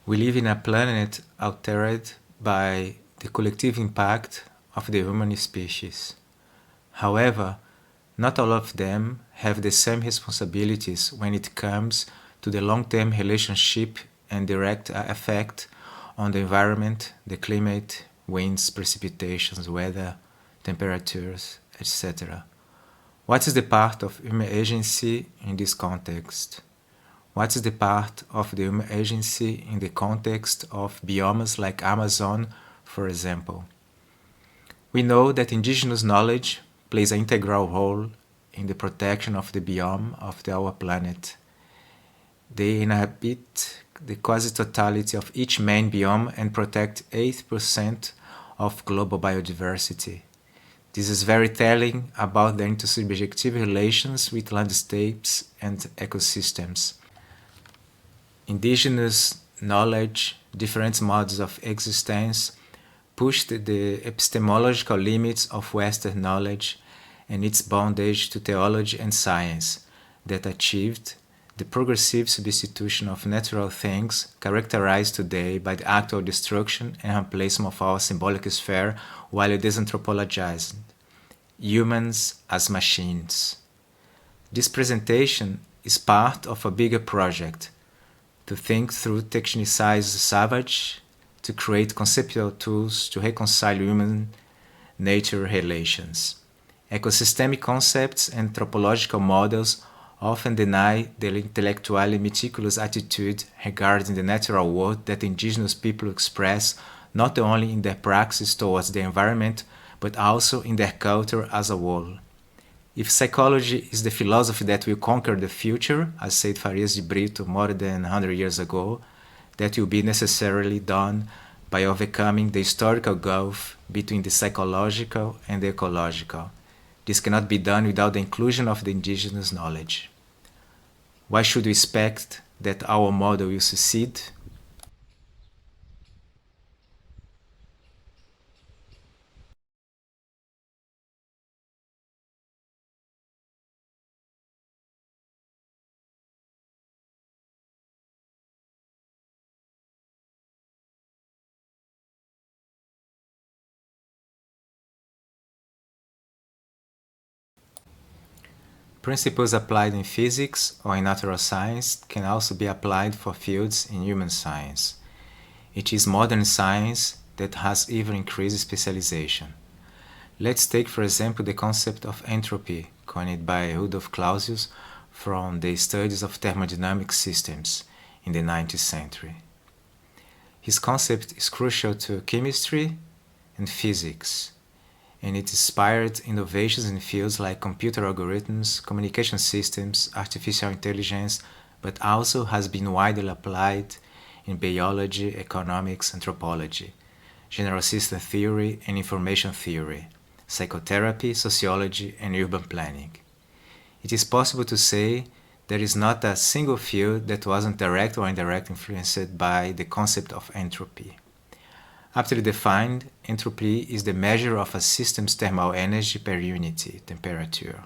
We live in a planet altered by the collective impact of the human species. However, not all of them have the same responsibilities when it comes to the long-term relationship and direct effect on the environment, the climate, winds, precipitations, weather, temperatures, etc. What is the part of human agency in this context? What is the part of the human agency in the context of biomes like Amazon, for example? We know that indigenous knowledge plays an integral role in the protection of the biome of our planet. They inhabit the quasi-totality of each main biome and protect 8% of global biodiversity. This is very telling about their intersubjective relations with landscapes and ecosystems. Indigenous knowledge, different modes of existence, pushed the epistemological limits of Western knowledge and its bondage to theology and science that achieved the progressive substitution of natural things characterized today by the actual destruction and replacement of our symbolic sphere while disanthropologized. Humans as machines. This presentation is part of a bigger project to think through technicized savage, to create conceptual tools to reconcile human-nature relations. Ecosystemic concepts and anthropological models often deny the intellectually meticulous attitude regarding the natural world that indigenous people express not only in their praxis towards the environment, but also in their culture as a whole. If psychology is the philosophy that will conquer the future, as said Farias de Brito more than 100 years ago, that will be necessarily done by overcoming the historical gulf between the psychological and the ecological. This cannot be done without the inclusion of the indigenous knowledge. Why should we expect that our model will succeed? Principles applied in physics or in natural science can also be applied for fields in human science. It is modern science that has even increased specialization. Let's take, for example, the concept of entropy, coined by Rudolf Clausius from the studies of thermodynamic systems in the 19th century. His concept is crucial to chemistry and physics, and it inspired innovations in fields like computer algorithms, communication systems, artificial intelligence, but also has been widely applied in biology, economics, anthropology, general system theory and information theory, psychotherapy, sociology, and urban planning. It is possible to say there is not a single field that wasn't direct or indirect influenced by the concept of entropy. Aptly defined, entropy is the measure of a system's thermal energy per unit temperature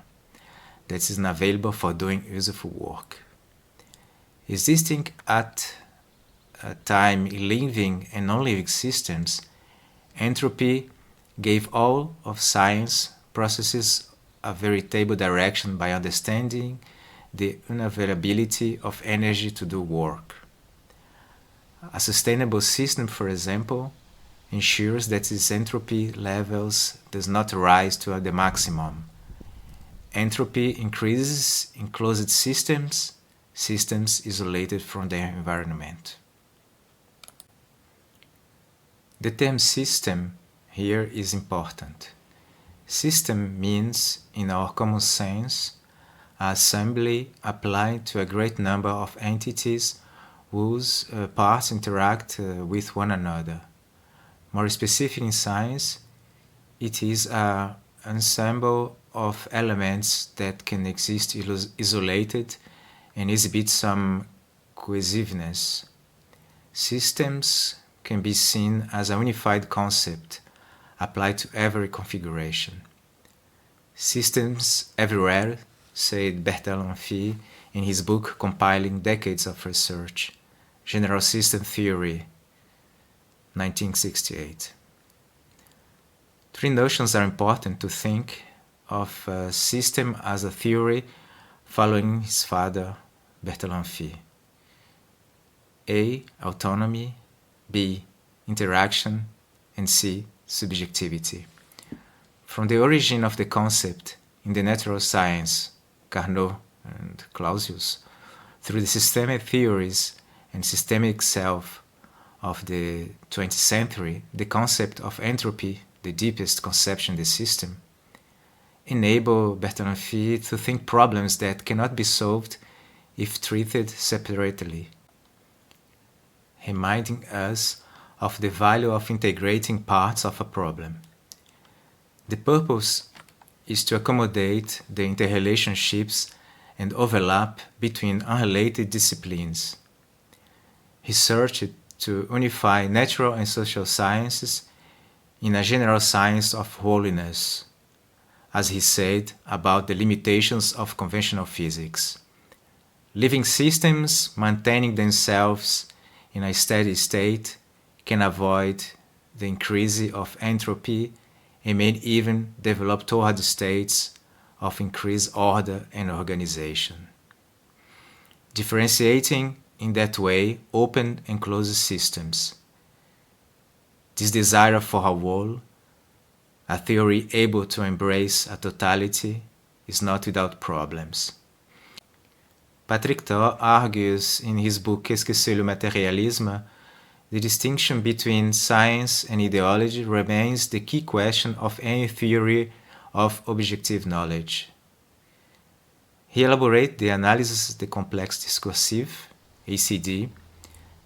that is available for doing useful work. Existing at a time in living and non-living systems, entropy gave all of science processes a veritable direction by understanding the unavailability of energy to do work. A sustainable system, for example, ensures that its entropy levels does not rise to the maximum. Entropy increases in closed systems, systems isolated from their environment. The term system here is important. System means, in our common sense, an assembly applied to a great number of entities whose parts interact with one another. More specific in science, it is an ensemble of elements that can exist isolated and exhibit some cohesiveness. Systems can be seen as a unified concept applied to every configuration. Systems everywhere, said Bertalanffy in his book compiling decades of research. General System Theory, 1968. Three notions are important to think of a system as a theory following his father, Bertalan Amphi. A. Autonomy, B. Interaction, and C. Subjectivity. From the origin of the concept in the natural science, Carnot and Clausius, through the systemic theories and systemic self of the 20th century, the concept of entropy, the deepest conception of the system, enable Bertalan Amphi to think problems that cannot be solved if treated separately, reminding us of the value of integrating parts of a problem. The purpose is to accommodate the interrelationships and overlap between unrelated disciplines. He searched to unify natural and social sciences in a general science of holiness, as he said about the limitations of conventional physics. Living systems maintaining themselves in a steady state can avoid the increase of entropy and may even develop toward states of increased order and organization, differentiating in that way open and closed systems. This desire for a whole, a theory able to embrace a totality, is not without problems. Patrick Thor argues in his book Qu'est-ce que c'est le matérialisme? The distinction between science and ideology remains the key question of any theory of objective knowledge. He elaborates the analysis of the complex discursive, ACD,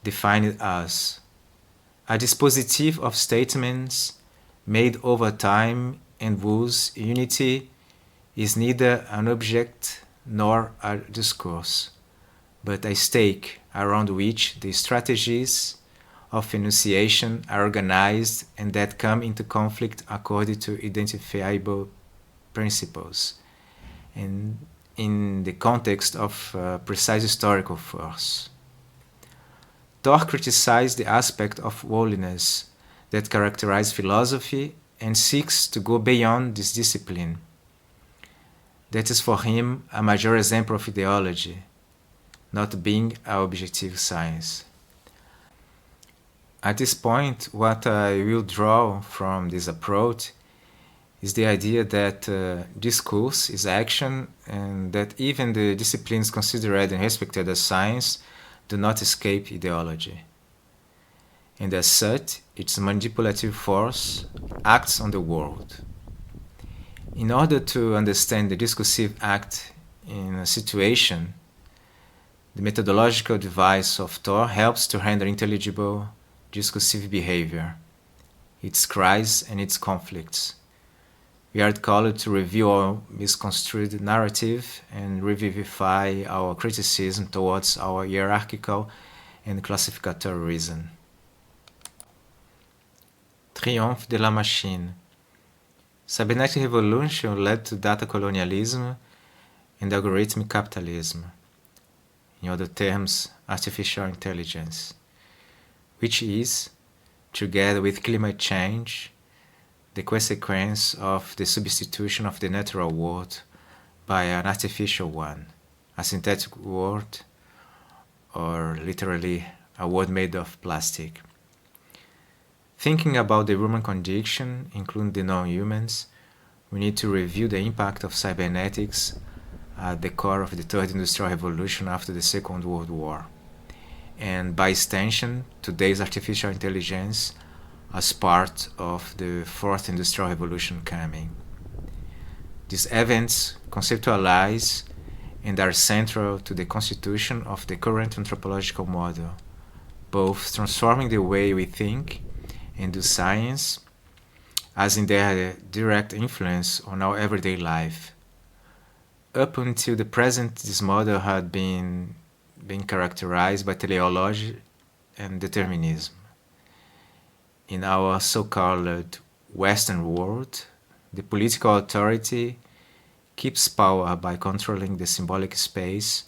defined as a dispositive of statements made over time and whose unity is neither an object nor a discourse, but a stake around which the strategies of enunciation are organized and that come into conflict according to identifiable principles, and in the context of precise historical force. Thor criticized the aspect of holiness that characterizes philosophy and seeks to go beyond this discipline. That is for him a major example of ideology, not being an objective science. At this point, what I will draw from this approach is the idea that discourse is action and that even the disciplines considered and respected as science do not escape ideology. And as such, its manipulative force acts on the world. In order to understand the discursive act in a situation, the methodological device of Thor helps to render intelligible discursive behavior, its cries and its conflicts. We are called to review our misconstrued narrative and revivify our criticism towards our hierarchical and classificatory reason. Triomphe de la machine. Cybernetic revolution led to data colonialism and algorithmic capitalism, in other terms, artificial intelligence, which is, together with climate change, the consequence of the substitution of the natural world by an artificial one, a synthetic world, or literally a world made of plastic. Thinking about the human condition, including the non-humans, we need to review the impact of cybernetics at the core of the Third Industrial Revolution after the Second World War, and by extension, today's artificial intelligence as part of the Fourth Industrial Revolution coming. These events conceptualize and are central to the constitution of the current anthropological model, both transforming the way we think and do science, as in their direct influence on our everyday life. Up until the present, this model had been characterized by teleology and determinism. In our so-called Western world, the political authority keeps power by controlling the symbolic space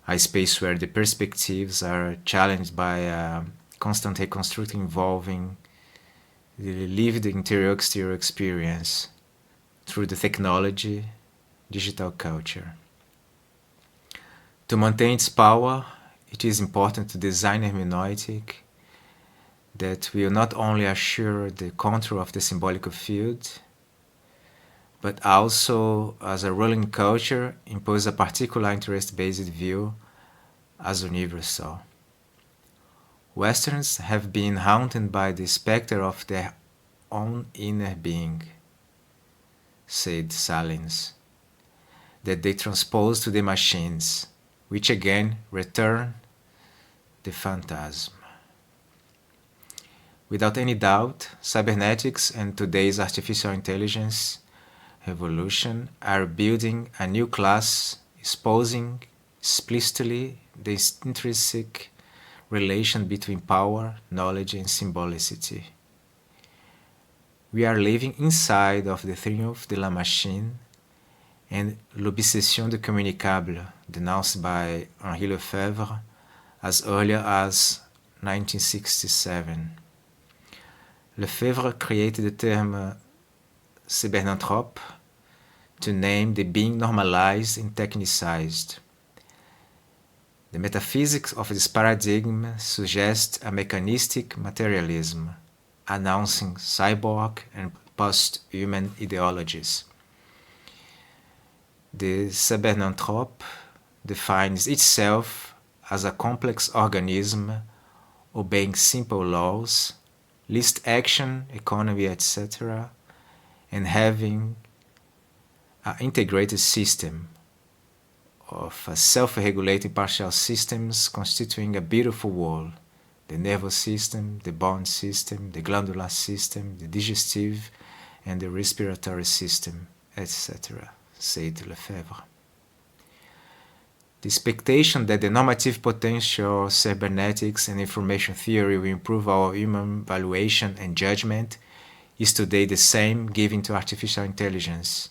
a space where the perspectives are challenged by a constant reconstructing involving the lived interior-exterior experience through the technology, digital culture. To maintain its power, it is important to design a hermeneutic that will not only assure the control of the symbolical field, but also, as a ruling culture, impose a particular interest-based view as universal. Westerns have been haunted by the specter of their own inner being, said Salins, that they transpose to the machines, which again return the phantasm. Without any doubt, cybernetics and today's artificial intelligence revolution are building a new class, exposing explicitly the intrinsic relation between power, knowledge, and symbolicity. We are living inside of the triumph de la machine and l'obsession du communicable, denounced by Henri Lefebvre as early as 1967. Lefebvre created the term cybernanthrope to name the being normalized and technicized. The metaphysics of this paradigm suggests a mechanistic materialism, announcing cyborg and post-human ideologies. The cybernanthrope defines itself as a complex organism obeying simple laws, least action, economy, etc., and having an integrated system of self-regulating partial systems constituting a beautiful whole: the nervous system, the bone system, the glandular system, the digestive and the respiratory system, etc., said Lefebvre. The expectation that the normative potential of cybernetics and information theory will improve our human valuation and judgment is today the same given to artificial intelligence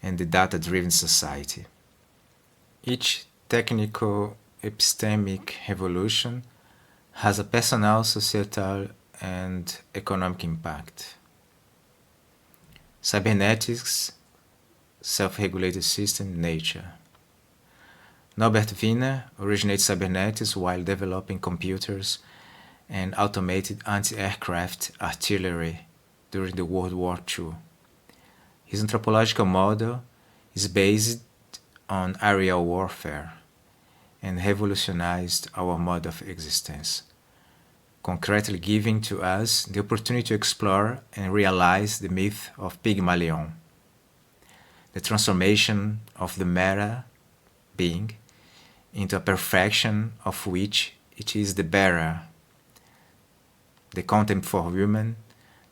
and the data-driven society. Each technical epistemic revolution has a personal, societal, and economic impact. Cybernetics, self-regulated system, nature. Norbert Wiener originated cybernetics while developing computers and automated anti-aircraft artillery during the World War II. His anthropological model is based on aerial warfare and revolutionized our mode of existence, concretely giving to us the opportunity to explore and realize the myth of Pygmalion, the transformation of the meta being into a perfection of which it is the bearer, the contempt for women,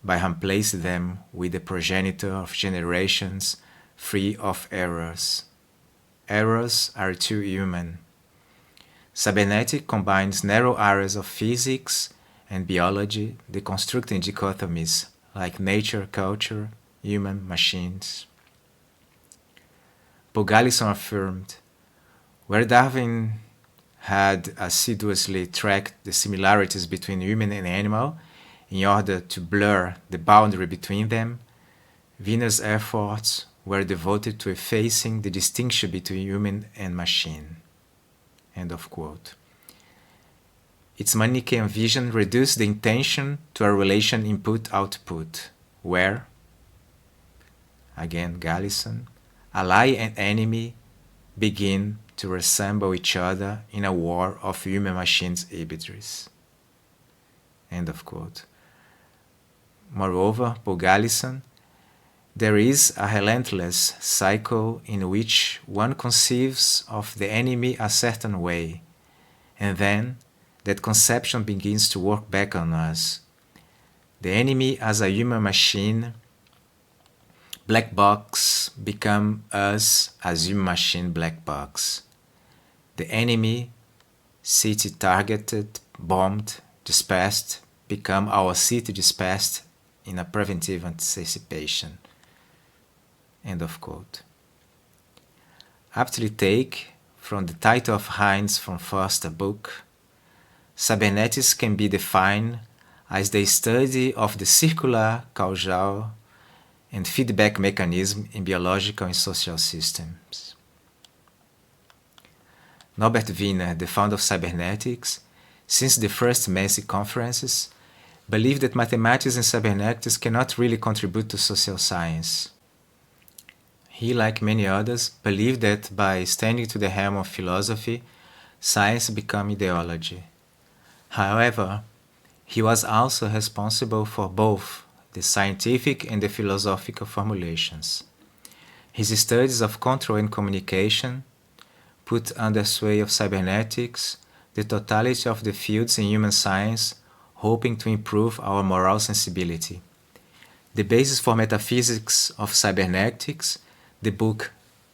by replacing them with the progenitor of generations free of errors. Errors are too human. Cybernetic combines narrow areas of physics and biology, deconstructing dichotomies like nature, culture, human, machines. Paul Galison affirmed, where Darwin had assiduously tracked the similarities between human and animal in order to blur the boundary between them, Wiener's efforts were devoted to effacing the distinction between human and machine. End of quote. Its Manichaean vision reduced the intention to a relation input-output, where, again Galison, ally and enemy begin to resemble each other in a war of human-machines hybrids. End of quote. Moreover, Paul Galison, there is a relentless cycle in which one conceives of the enemy a certain way, and then that conception begins to work back on us. The enemy as a human machine, black box, become us as human machine black box. The enemy, city targeted, bombed, dispersed, become our city dispersed in a preventive anticipation. End of quote. Aptly take from the title of Heinz von Foster's book, cybernetics can be defined as the study of the circular, causal, and feedback mechanism in biological and social systems. Norbert Wiener, the founder of cybernetics, since the first Massey conferences, believed that mathematics and cybernetics cannot really contribute to social science. He, like many others, believed that by standing to the helm of philosophy, science became ideology. However, he was also responsible for both the scientific and the philosophical formulations. His studies of control and communication put under sway of cybernetics the totality of the fields in human science, hoping to improve our moral sensibility. The basis for metaphysics of cybernetics, the book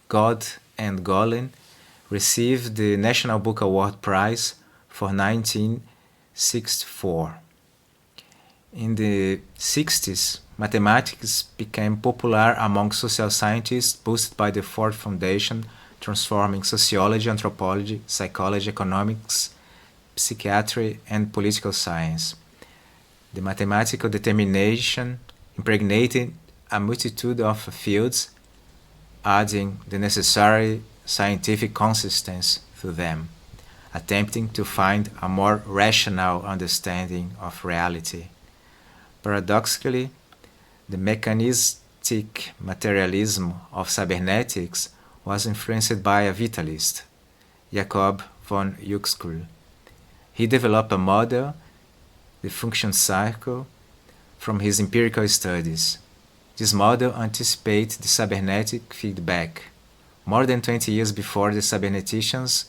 God and Golem, received the National Book Award Prize for 1964. In the 60s, mathematics became popular among social scientists, boosted by the Ford Foundation, transforming sociology, anthropology, psychology, economics, psychiatry, and political science. The mathematical determination impregnated a multitude of fields, adding the necessary scientific consistency to them, attempting to find a more rational understanding of reality. Paradoxically, the mechanistic materialism of cybernetics was influenced by a vitalist, Jacob von Uexküll. He developed a model, the function cycle, from his empirical studies. This model anticipates the cybernetic feedback. More than 20 years before the cyberneticians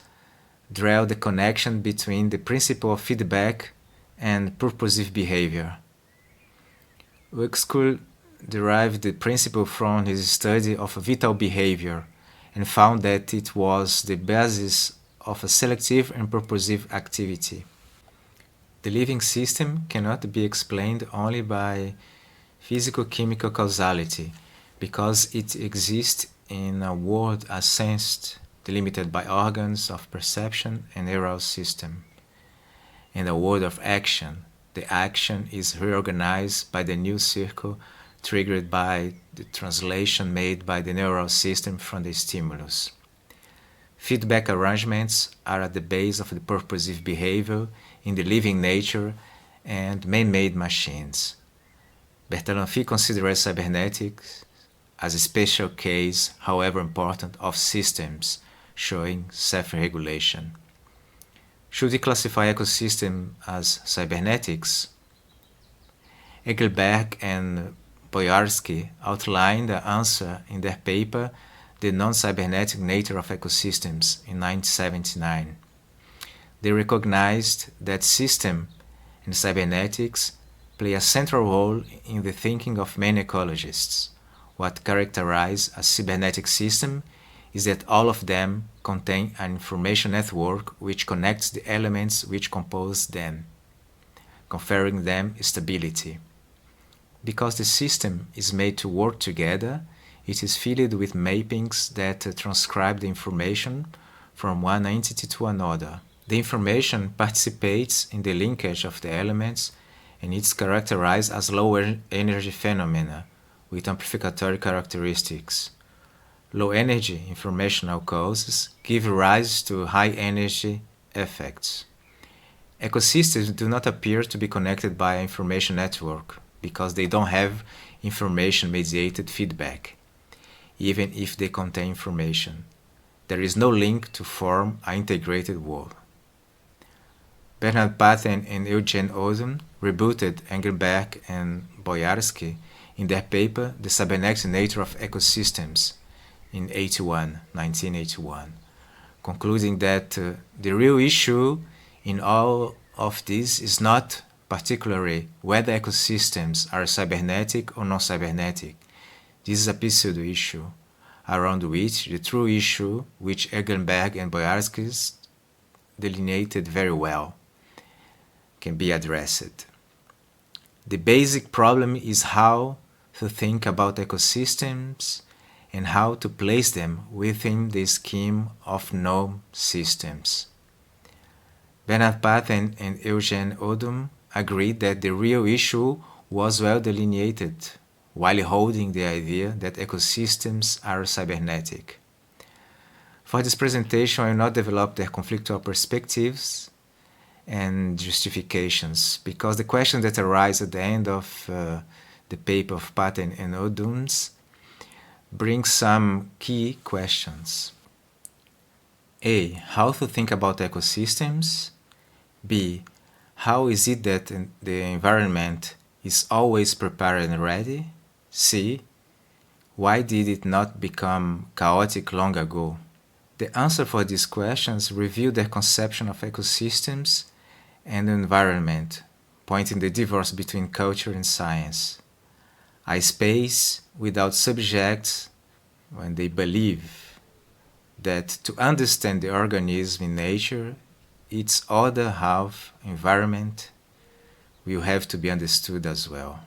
drew the connection between the principle of feedback and purposive behavior. Uexküll derived the principle from his study of vital behavior and found that it was the basis of a selective and purposive activity. The living system cannot be explained only by physico-chemical causality, because it exists in a world as sensed, delimited by organs of perception and neural system. In a world of action, the action is reorganized by the new circle triggered by the translation made by the neural system from the stimulus. Feedback arrangements are at the base of the purposive behavior in the living nature and man-made machines. Bertalanffy considers cybernetics as a special case, however important, of systems showing self-regulation. Should we classify ecosystem as cybernetics? Engelberg and Boyarsky outlined the answer in their paper The Non-Cybernetic Nature of Ecosystems in 1979. They recognized that system and cybernetics play a central role in the thinking of many ecologists. What characterizes a cybernetic system is that all of them contain an information network which connects the elements which compose them, conferring them stability. Because the system is made to work together, it is filled with mappings that transcribe the information from one entity to another. The information participates in the linkage of the elements, and it's characterized as low energy phenomena with amplificatory characteristics. Low energy informational causes give rise to high energy effects. Ecosystems do not appear to be connected by an information network because they don't have information-mediated feedback, even if they contain information. There is no link to form an integrated world. Bernard Pathen and Eugene Odum rebutted Engelberg and Boyarsky in their paper The Cybernetic Nature of Ecosystems in 1981, concluding that the real issue in all of this is not particularly whether ecosystems are cybernetic or non-cybernetic. This is a pseudo issue, around which the true issue, which Engelberg and Boyarsky delineated very well, can be addressed. The basic problem is how to think about ecosystems and how to place them within the scheme of known systems. Bernard Pathen and Eugene Odum agreed that the real issue was well delineated, while holding the idea that ecosystems are cybernetic. For this presentation, I will not develop their conflictual perspectives and justifications, because the questions that arise at the end of the paper of Pathen and Odum's bring some key questions. A. How to think about ecosystems? B. How is it that the environment is always prepared and ready? C. Why did it not become chaotic long ago? The answer for these questions reveal their conception of ecosystems and the environment, pointing the divorce between culture and science. A space without subjects, when they believe that to understand the organism in nature, its other half, environment, will have to be understood as well.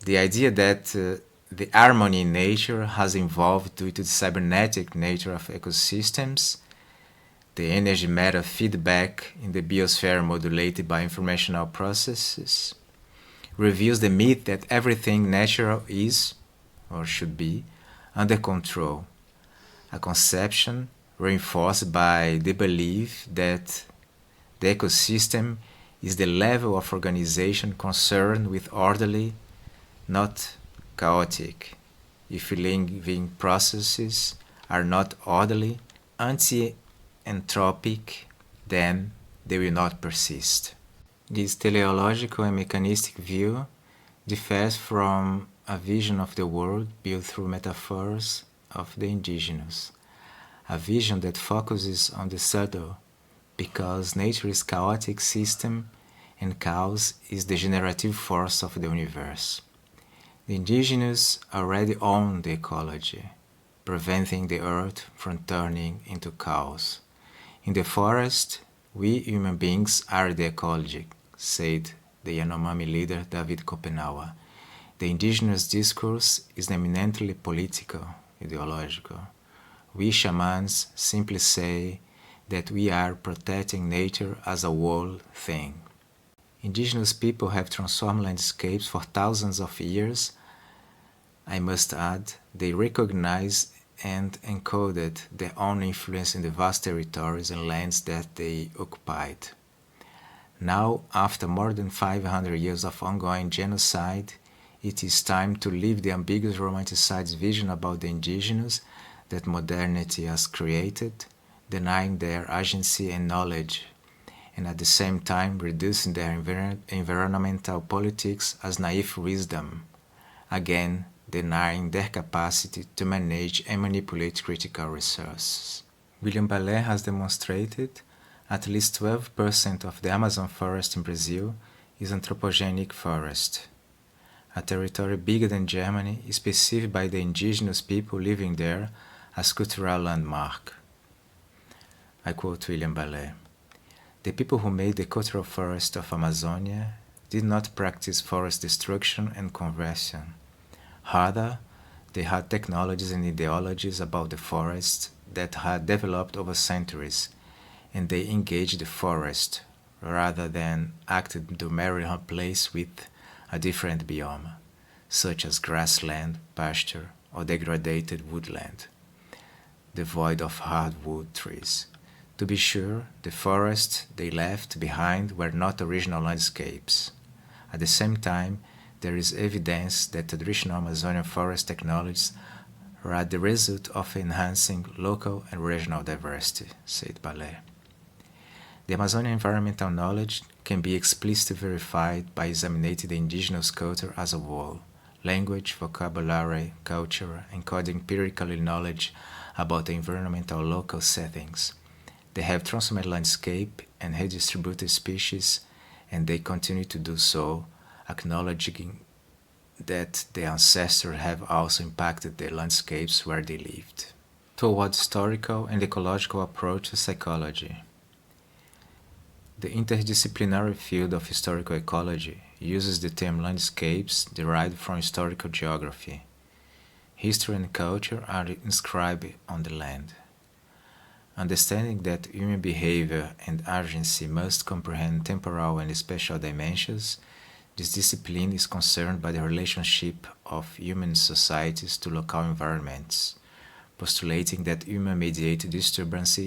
The idea that the harmony in nature has evolved due to the cybernetic nature of ecosystems, the energy-matter feedback in the biosphere modulated by informational processes, reveals the myth that everything natural is, or should be, under control, a conception reinforced by the belief that the ecosystem is the level of organization concerned with orderly, not chaotic. If living processes are not orderly, anti-entropic, then they will not persist. This teleological and mechanistic view differs from a vision of the world built through metaphors of the indigenous, a vision that focuses on the subtle, because nature is a chaotic system and chaos is the generative force of the universe. The indigenous already own the ecology, preventing the earth from turning into chaos. In the forest, we human beings are the ecology, said the Yanomami leader David Kopenawa. The indigenous discourse is eminently political, ideological. We shamans simply say that we are protecting nature as a whole thing. Indigenous people have transformed landscapes for thousands of years. I must add, they recognized and encoded their own influence in the vast territories and lands that they occupied. Now, after more than 500 years of ongoing genocide, it is time to leave the ambiguous romanticized vision about the indigenous that modernity has created, denying their agency and knowledge, and at the same time reducing their environmental politics as naive wisdom, again denying their capacity to manage and manipulate critical resources. William Ballet has demonstrated at least 12% of the Amazon forest in Brazil is anthropogenic forest, a territory bigger than Germany is perceived by the indigenous people living there as cultural landmark. I quote William Ballet. The people who made the cultural forest of Amazonia did not practice forest destruction and conversion. Rather, they had technologies and ideologies about the forest that had developed over centuries, and they engaged the forest rather than acted to marry a place with a different biome, such as grassland, pasture, or degraded woodland, devoid of hardwood trees. To be sure, the forests they left behind were not original landscapes. At the same time, there is evidence that traditional Amazonian forest technologies are the result of enhancing local and regional diversity, said Ballet. The Amazonian environmental knowledge can be explicitly verified by examining the indigenous culture as a whole, language, vocabulary, culture, encoding empirically knowledge about the environmental local settings. They have transformed landscape and redistributed species, and they continue to do so, acknowledging that their ancestors have also impacted the landscapes where they lived. Toward historical and ecological approach to psychology. The interdisciplinary field of historical ecology uses the term landscapes derived from historical geography. history and culture are inscribed on the land. Understanding that human behavior and agency must comprehend temporal and spatial dimensions, this discipline is concerned by the relationship of human societies to local environments, postulating that human-mediated disturbance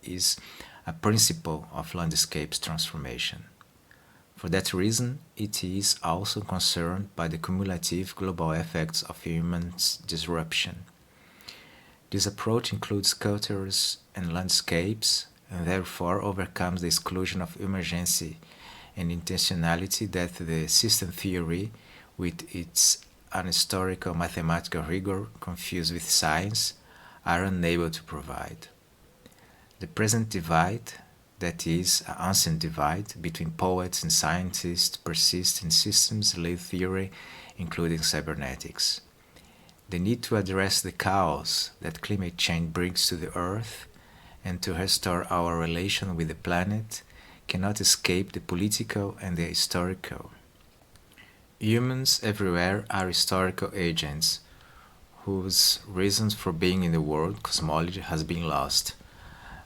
is a principle of landscape's transformation. For that reason, it is also concerned by the cumulative global effects of human disruption. This approach includes cultures and landscapes, and therefore overcomes the exclusion of emergency and intentionality that the system theory, with its unhistorical mathematical rigor confused with science, are unable to provide. The present divide, that is, an ancient divide between poets and scientists, persists in systems-led theory, including cybernetics. The need to address the chaos that climate change brings to the Earth and to restore our relation with the planet cannot escape the political and the historical. Humans everywhere are historical agents whose reasons for being in the world, cosmology, has been lost.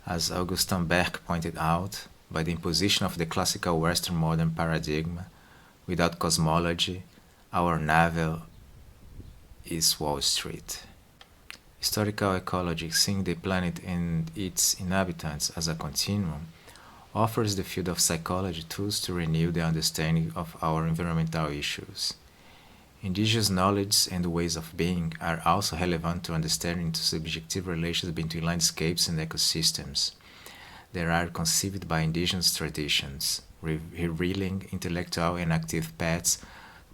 As Augustin Berg pointed out, by the imposition of the classical Western modern paradigm, without cosmology, our navel is Wall Street. Historical ecology, seeing the planet and its inhabitants as a continuum, offers the field of psychology tools to renew the understanding of our environmental issues. Indigenous knowledge and ways of being are also relevant to understanding the subjective relations between landscapes and ecosystems. They are conceived by indigenous traditions, revealing intellectual and active paths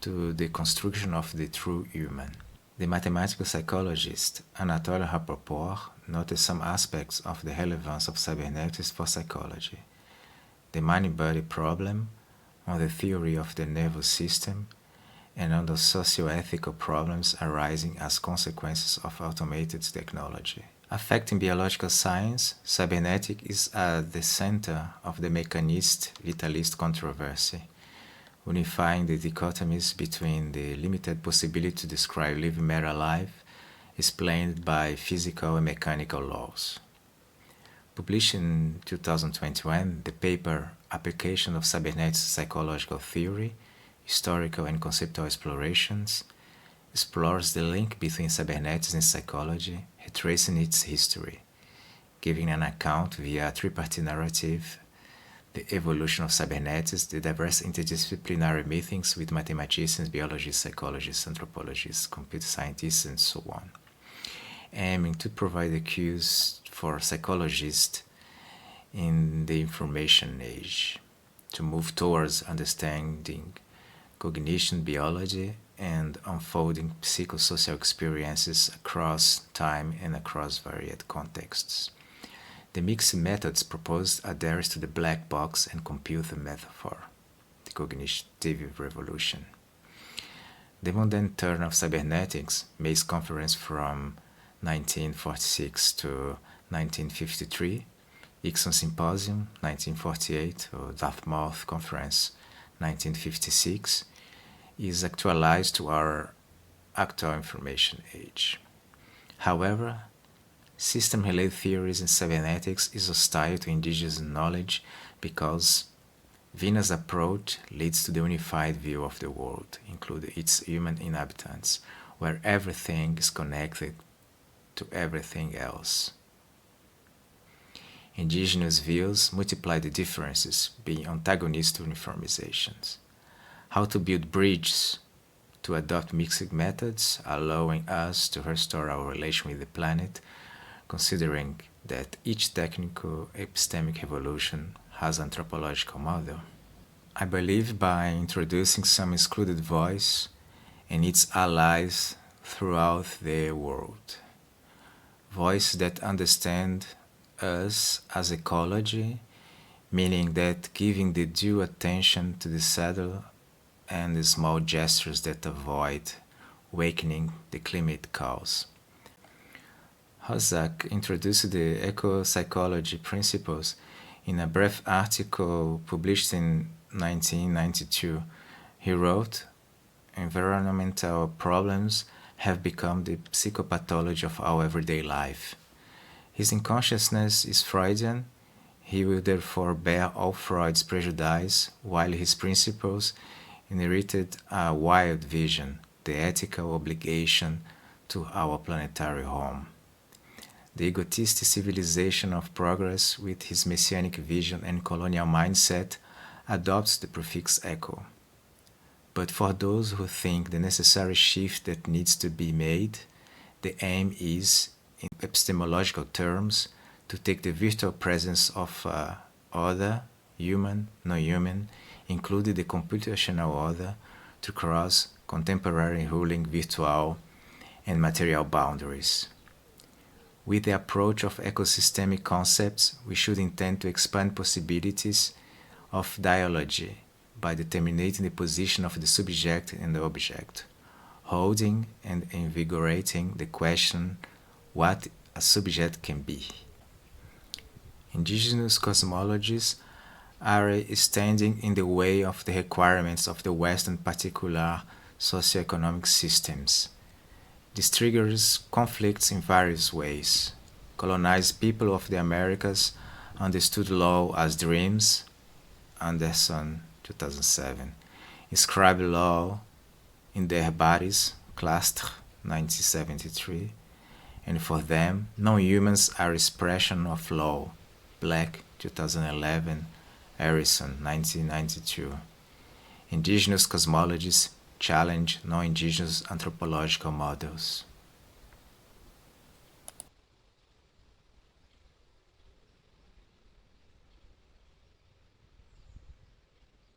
to the construction of the true human. The mathematical psychologist Anatole Rapoport noted some aspects of the relevance of cybernetics for psychology: the mind-body problem, on the theory of the nervous system, and on the socio-ethical problems arising as consequences of automated technology. Affecting biological science, cybernetics is at the center of the mechanist-vitalist controversy, unifying the dichotomies between the limited possibility to describe living matter alive, explained by physical and mechanical laws. Published in 2021, the paper Application of Cybernetics Psychological Theory, Historical and Conceptual Explorations explores the link between cybernetics and psychology, retracing its history, giving an account via a tripartite narrative: the evolution of cybernetics, the diverse interdisciplinary meetings with mathematicians, biologists, psychologists, anthropologists, computer scientists, and so on, aiming to provide the cues for psychologists in the information age to move towards understanding cognition, biology, and unfolding psychosocial experiences across time and across varied contexts. The mixed methods proposed adheres to the black box and computer metaphor, the cognitive revolution. The Mundane Turn of Cybernetics, May's Conference from 1946 to 1953, Ixon Symposium 1948, or Dartmouth Conference 1956, is actualized to our actual information age. However, system-related theories in cybernetics is hostile to indigenous knowledge because Vina's approach leads to the unified view of the world, including its human inhabitants, where everything is connected to everything else. Indigenous views multiply the differences, being antagonists to uniformizations. How to build bridges to adopt mixed methods, allowing us to restore our relation with the planet, considering that each technical epistemic evolution has an anthropological model. I believe by introducing some excluded voice and its allies throughout the world. Voices that understand us as ecology, meaning that giving the due attention to the subtle and the small gestures that avoid awakening the climate cause. Hozak introduced the eco-psychology principles in a brief article published in 1992. He wrote, "Environmental problems have become the psychopathology of our everyday life. His unconsciousness is Freudian. He will therefore bear all Freud's prejudice, while his principles inherited a wild vision, the ethical obligation to our planetary home. The egotistic civilization of progress, with his messianic vision and colonial mindset, adopts the prefix eco. But for those who think the necessary shift that needs to be made, the aim is, in epistemological terms, to take the virtual presence of other, human, non-human, including the computational other, to cross contemporary ruling virtual and material boundaries. With the approach of ecosystemic concepts, we should intend to expand possibilities of dialogy by determining the position of the subject and the object, holding and invigorating the question what a subject can be. Indigenous cosmologies are standing in the way of the requirements of the West and particular socioeconomic systems. This triggers conflicts in various ways. Colonized people of the Americas understood law as dreams, Anderson, 2007. Inscribed law in their bodies, Clastre, 1973. And for them, non-humans are expression of law, Black, 2011, Harrison, 1992. Indigenous cosmologies challenge non-indigenous anthropological models.